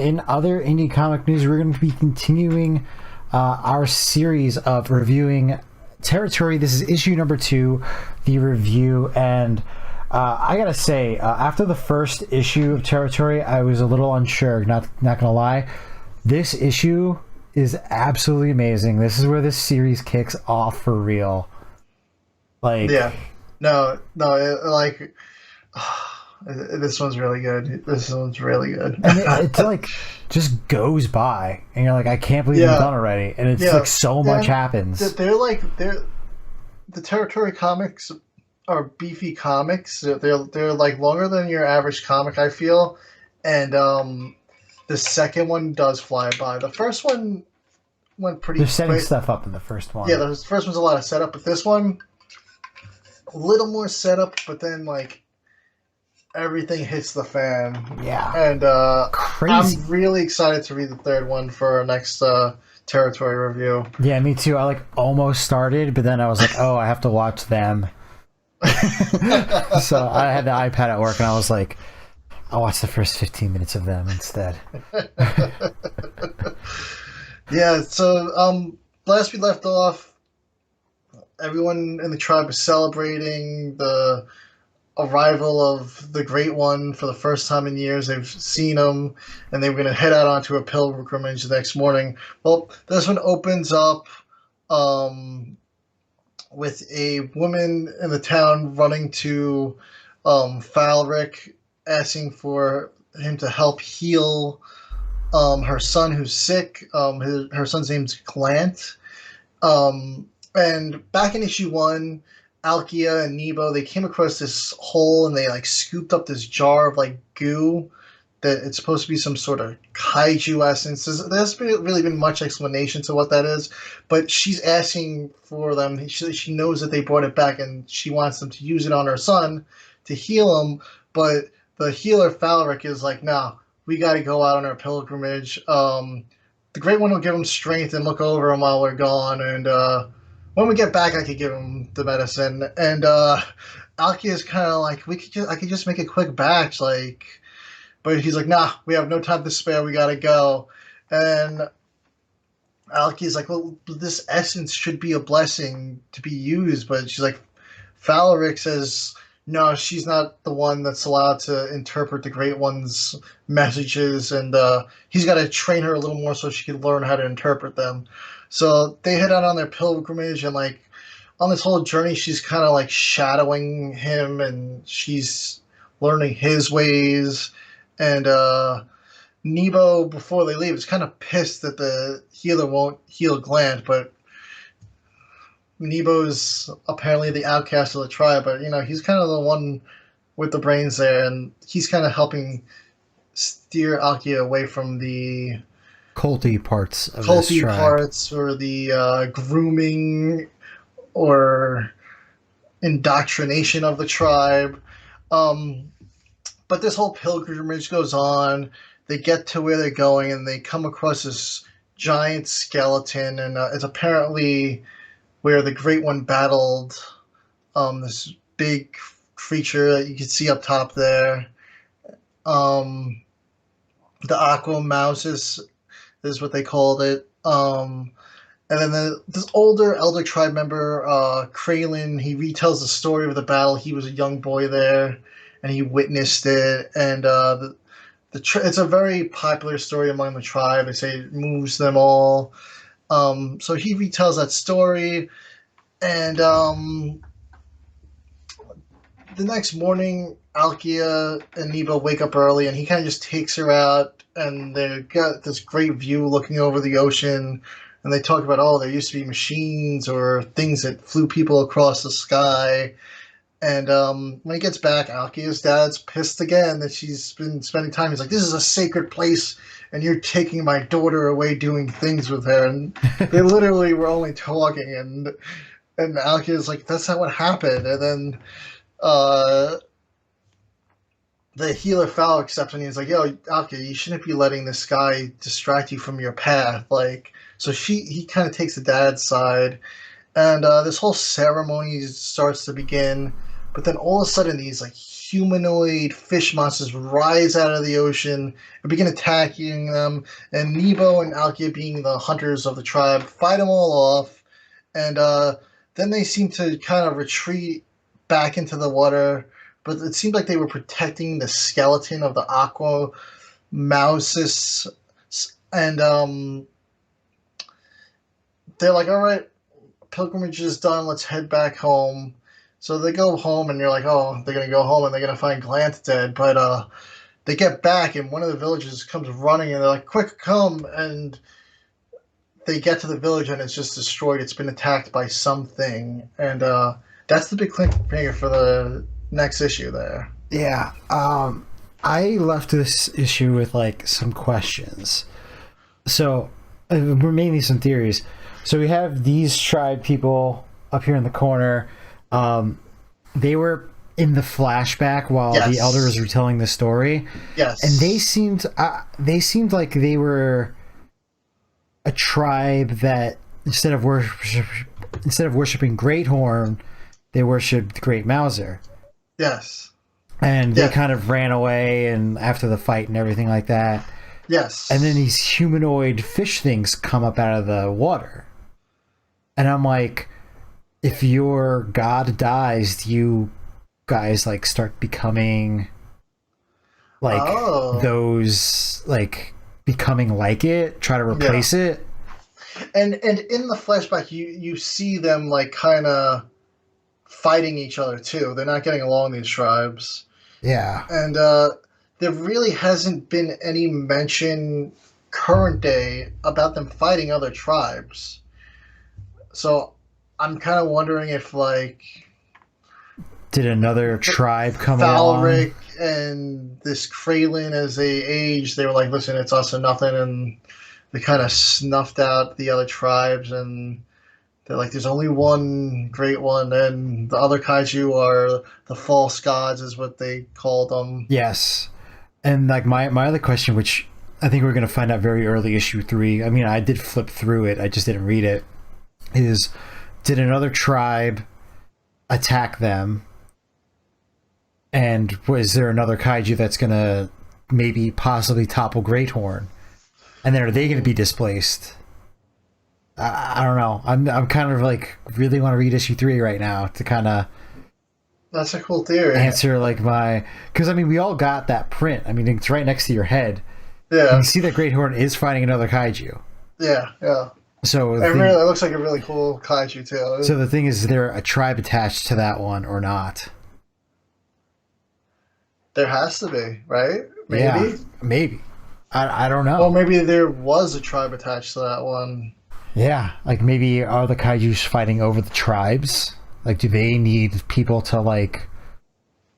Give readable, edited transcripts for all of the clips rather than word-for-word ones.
in other indie comic news, we're going to be continuing our series of reviewing Territory. This is issue number 2, the review, and I gotta say, after the first issue of Territory, I was a little unsure, not gonna lie. This issue is absolutely amazing. This is where this series kicks off for real. Like, Yeah. No, this one's really good. This one's really good. and it's like just goes by, and you're like, I can't believe it's done already, and it's like so much happens. The Territory comics are beefy comics. They're like longer than your average comic, I feel, and the second one does fly by. The first one went pretty. They're setting stuff up in the first one. Yeah, the first one's a lot of setup, but this one a little more setup, but then like everything hits the fan. Yeah. And crazy. I'm really excited to read the third one for our next Territory review. Yeah, me too. I like almost started, but then I was like, oh, I have to watch them. So I had the iPad at work, and I was like, I'll watch the first 15 minutes of them instead. Yeah, so last we left off, everyone in the tribe was celebrating the arrival of the Great One for the first time in years. They've seen him, and they were going to head out onto a pilgrimage the next morning. Well, this one opens up with a woman in the town running to Falric, asking for him to help heal her son who's sick. Her son's name's Glant. And back in issue 1, Alkia and Nebo, they came across this hole, and they like scooped up this jar of like goo that it's supposed to be some sort of kaiju essence. There hasn't really been much explanation to what that is, but she's asking for them. She knows that they brought it back, and she wants them to use it on her son to heal him. But the healer Falric is like, no, we got to go out on our pilgrimage. The Great One will give him strength and look over him while we're gone, and when we get back, I could give him the medicine. And Alkia is kind of like, I could just make a quick batch, like. But he's like, nah, we have no time to spare. We gotta go. And Alkia's like, well, this essence should be a blessing to be used. But she's like, Falric says, no, she's not the one that's allowed to interpret the Great One's messages, and he's got to train her a little more so she can learn how to interpret them. So they head out on their pilgrimage, and like on this whole journey, she's kind of like shadowing him, and she's learning his ways. And Nebo, before they leave, is kind of pissed that the healer won't heal Glant, but Nebo's apparently the outcast of the tribe, but he's kind of the one with the brains there, and he's kind of helping steer Alkia away from the culty parts of this tribe. Parts, or the grooming or indoctrination of the tribe. But this whole pilgrimage goes on. They get to where they're going, and they come across this giant skeleton, and it's apparently where the Great One battled this big creature that you can see up top there. The Aqua Mouses is what they called it. And then this older elder tribe member, Kraylin, he retells the story of the battle. He was a young boy there, and he witnessed it. And it's a very popular story among the tribe. They say it moves them all. So he retells that story, and the next morning, Alkia and Nebo wake up early, and he kind of just takes her out, and they've got this great view looking over the ocean, and they talk about, there used to be machines or things that flew people across the sky. And when he gets back, Alkia's dad's pissed again that she's been spending time. He's like, this is a sacred place, and you're taking my daughter away doing things with her. And they literally were only talking, and Alkia's like, that's not what happened. And then the healer Falric steps in, and he's like, yo, Alkia, you shouldn't be letting this guy distract you from your path. So he kind of takes the dad's side, and this whole ceremony starts to begin. But then all of a sudden, these humanoid fish monsters rise out of the ocean and begin attacking them. And Nebo and Alkia, being the hunters of the tribe, fight them all off. And then they seem to kind of retreat back into the water. But it seemed like they were protecting the skeleton of the Aqua Mouses. And they're like, all right, pilgrimage is done. Let's head back home. So they go home, and you're like, oh, they're going to go home, and they're going to find Glant dead. But they get back, and one of the villagers comes running, and they're like, quick, come. And they get to the village, and it's just destroyed. It's been attacked by something. And that's the big cliffhanger for the next issue there. Yeah. I left this issue with, like, some questions. So, mainly some theories. So we have these tribe people up here in the corner. They were in the flashback while the elders were telling the story. Yes. And they seemed like they were a tribe that instead of worshiping Great Horn, they worshipped Great Mouser. Yes. And they kind of ran away and after the fight and everything like that. Yes. And then these humanoid fish things come up out of the water. And I'm like, if your god dies, do you guys like start becoming like those, like becoming like it, try to replace it? And in the flashback, you see them like kind of fighting each other too. They're not getting along, these tribes. Yeah. And there really hasn't been any mention current day about them fighting other tribes. So I'm kind of wondering if, like, did another tribe come along? Valric and this Kraylin, as they aged, they were like, listen, it's us or nothing, and they kind of snuffed out the other tribes, and they're like, there's only one great one, and the other kaiju are the false gods, is what they called them. Yes. And, like, my other question, which I think we're going to find out very early, issue 3, I mean, I did flip through it, I just didn't read it, is did another tribe attack them? And was there another kaiju that's going to maybe possibly topple Great Horn? And then are they going to be displaced? I don't know. I'm kind of like really want to read issue 3 right now to kind of. That's a cool theory. Answer like because I mean we all got that print. I mean it's right next to your head. Yeah. And you see that Great Horn is fighting another kaiju. Yeah, yeah. So it looks like a really cool kaiju too. So the thing is there a tribe attached to that one or not? There has to be, right? Maybe. Yeah, maybe. I don't know. Well, maybe there was a tribe attached to that one. Yeah, like maybe are the kaijus fighting over the tribes? Like, do they need people to like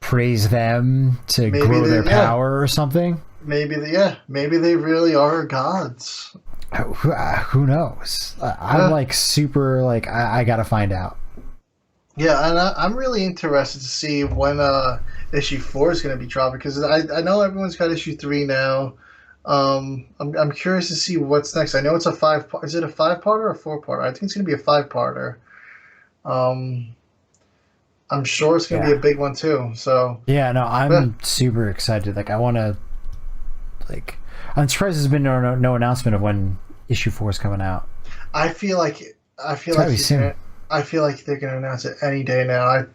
praise them to grow their power or something? Maybe they really are gods. Who knows? I'm like super like I gotta find out. Yeah, and I'm really interested to see when issue 4 is going to be dropped, because I know everyone's got issue 3 now. I'm curious to see what's next. I know it's a 5. Is it a 5-parter or a 4-parter? I think it's going to be a 5-parter. I'm sure it's going to be a big one too. So yeah, no, I'm super excited. Like I want to. Like I'm surprised there's been no announcement of when issue 4 is coming out. I feel like soon. I feel like they're going to announce it any day now.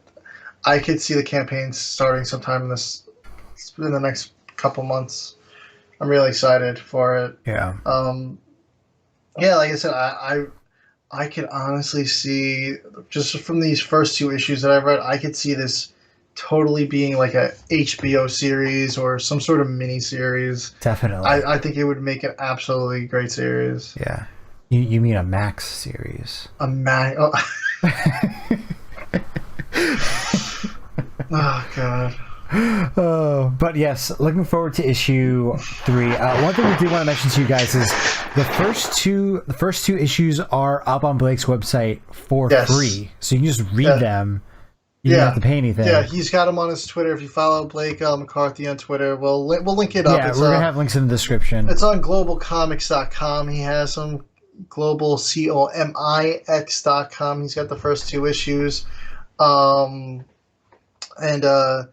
I could see the campaign starting sometime in the next couple months. I'm really excited for it. Yeah. Yeah, like I said, I could honestly see, just from these first 2 issues that I've read, I could see this totally being like a HBO series or some sort of mini series. Definitely. I think it would make an absolutely great series. Yeah. You mean a Max series? A Max. Oh. Oh god. Oh, but yes, looking forward to issue 3. One thing we do want to mention to you guys is the first two issues are up on Blake's website for free, so you can just read them. You don't have to pay anything. Yeah, he's got them on his Twitter. If you follow Blake McCarthy on Twitter, we'll link it up. Yeah, we're gonna have links in the description. It's on globalcomics.com. He has them. globalcomics.com. He's got the first 2 issues. And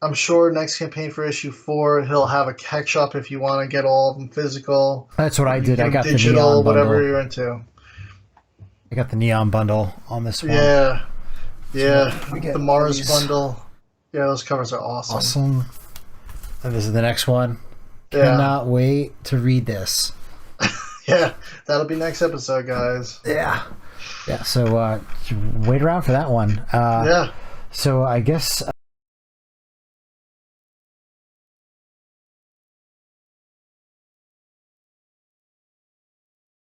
I'm sure next campaign for issue 4, he'll have a tech shop if you want to get all of them physical. That's what I did. I got digital, the neon whatever bundle. you're into. I got the neon bundle on this one. Yeah, yeah. we get The Mars these. bundle. Yeah, those covers are awesome. Awesome. And this is the next one. Yeah. Cannot wait to read this. Yeah, that'll be next episode, guys. Yeah. Yeah, so wait around for that one. Yeah. So I guess